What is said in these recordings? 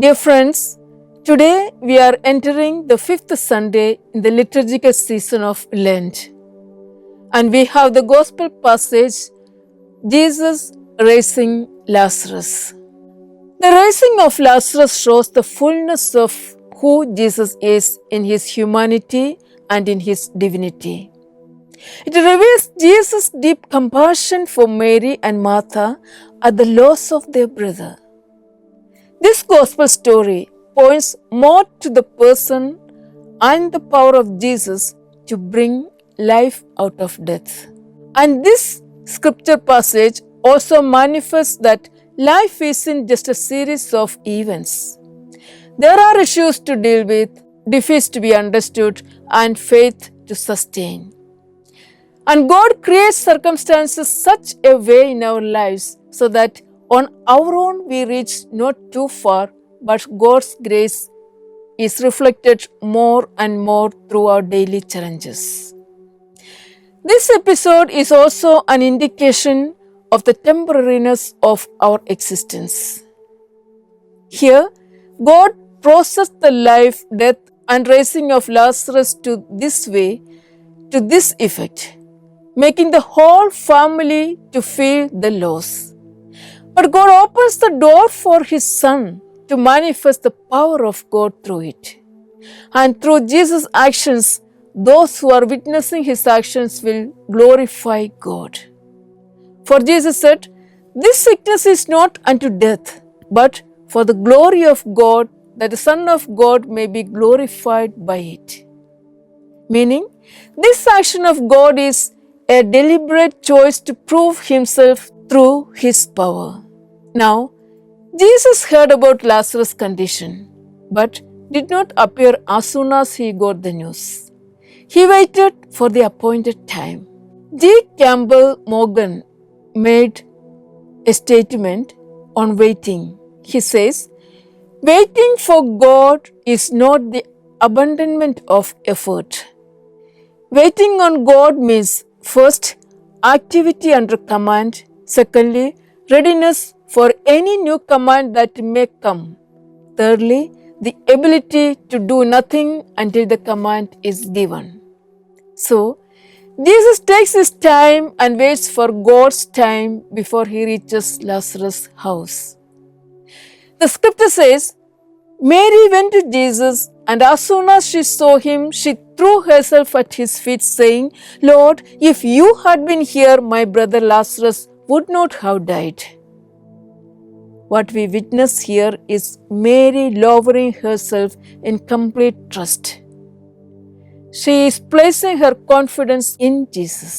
Dear friends, today we are entering the fifth Sunday in the liturgical season of Lent, and we have the Gospel passage Jesus raising Lazarus. The raising of Lazarus shows the fullness of who Jesus is in his humanity and in his divinity. It reveals Jesus' deep compassion for Mary and Martha at the loss of their brother. This gospel story points more to the person and the power of Jesus to bring life out of death. And this scripture passage also manifests that life isn't just a series of events. There are issues to deal with, defeats to be understood, and faith to sustain. And God creates circumstances such a way in our lives so that on our own we reach not too far, but God's grace is reflected more and more through our daily challenges. This episode is also an indication of the temporariness of our existence. Here, God processed the life, death, and raising of Lazarus to this way, to this effect, making the whole family to feel the loss. But God opens the door for His Son to manifest the power of God through it. And through Jesus' actions, those who are witnessing His actions will glorify God. For Jesus said, "This sickness is not unto death, but for the glory of God, that the Son of God may be glorified by it." Meaning, this action of God is a deliberate choice to prove Himself through His power. Now, Jesus heard about Lazarus' condition, but did not appear as soon as he got the news. He waited for the appointed time. G. Campbell Morgan made a statement on waiting. He says, "Waiting for God is not the abandonment of effort. Waiting on God means first, activity under command, secondly, readiness for any new command that may come, thirdly, the ability to do nothing until the command is given." So, Jesus takes his time and waits for God's time before he reaches Lazarus' house. The scripture says, Mary went to Jesus, and as soon as she saw him, she threw herself at his feet, saying, "Lord, if you had been here, my brother Lazarus would not have died." What we witness here is Mary lowering herself in complete trust. She is placing her confidence in Jesus,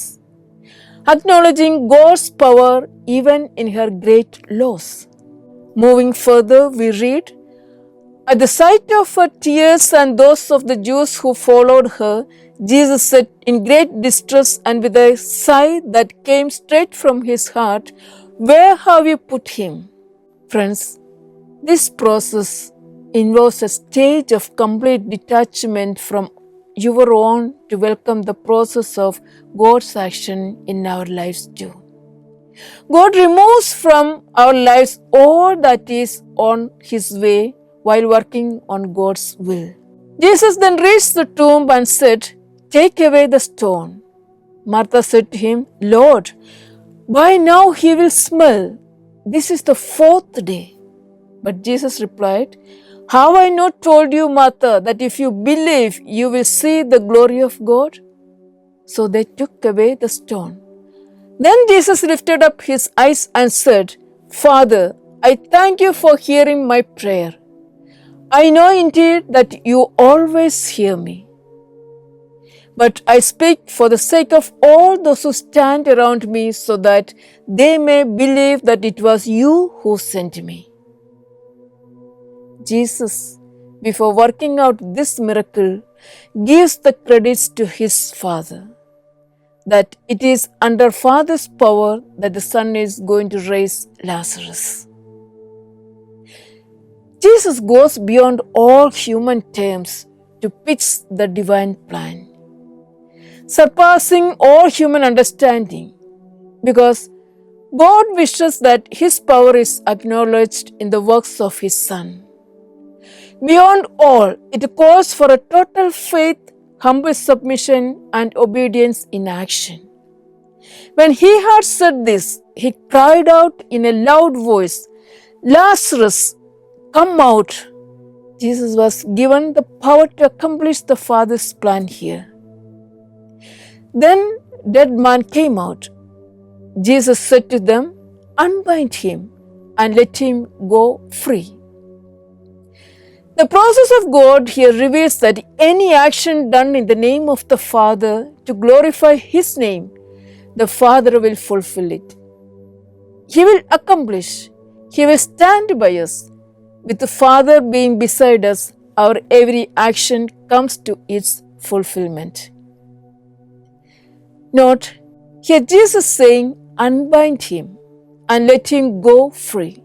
acknowledging God's power even in her great loss. Moving further, we read, "At the sight of her tears and those of the Jews who followed her, Jesus said in great distress and with a sigh that came straight from his heart, 'Where have you put him?'" Friends, this process involves a stage of complete detachment from your own to welcome the process of God's action in our lives too. God removes from our lives all that is on His way while working on God's will. Jesus then reached the tomb and said, "Take away the stone." Martha said to him, "Lord, by now he will smell. This is the fourth day." But Jesus replied, "Have I not told you, Martha, that if you believe, you will see the glory of God?" So they took away the stone. Then Jesus lifted up his eyes and said, "Father, I thank you for hearing my prayer. I know indeed that you always hear me. But I speak for the sake of all those who stand around me so that they may believe that it was you who sent me." Jesus, before working out this miracle, gives the credits to his Father, that it is under Father's power that the Son is going to raise Lazarus. Jesus goes beyond all human terms to pitch the divine plan, surpassing all human understanding, because God wishes that His power is acknowledged in the works of His Son. Beyond all, it calls for a total faith, humble submission, and obedience in action. When he had said this, he cried out in a loud voice, Lazarus, come out. Jesus was given the power to accomplish the Father's plan here. Then dead man came out. Jesus said to them, unbind him and let him go free. The process of God here reveals that any action done in the name of the Father to glorify His name, the Father will fulfill it. He will accomplish. He will stand by us. With the Father being beside us, our every action comes to its fulfillment. Note, here Jesus saying, unbind him and let him go free.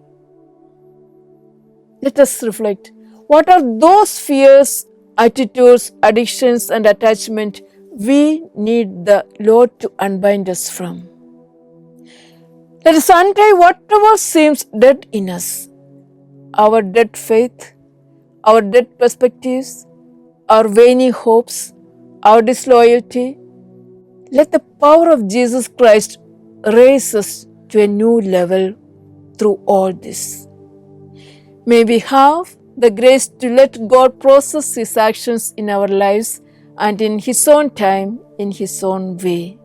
Let us reflect. What are those fears, attitudes, addictions, and attachment we need the Lord to unbind us from? Let us untie whatever seems dead in us. Our dead faith, our dead perspectives, our waning hopes, our disloyalty. Let the power of Jesus Christ raise us to a new level through all this. May we have the grace to let God process His actions in our lives and in His own time, in His own way.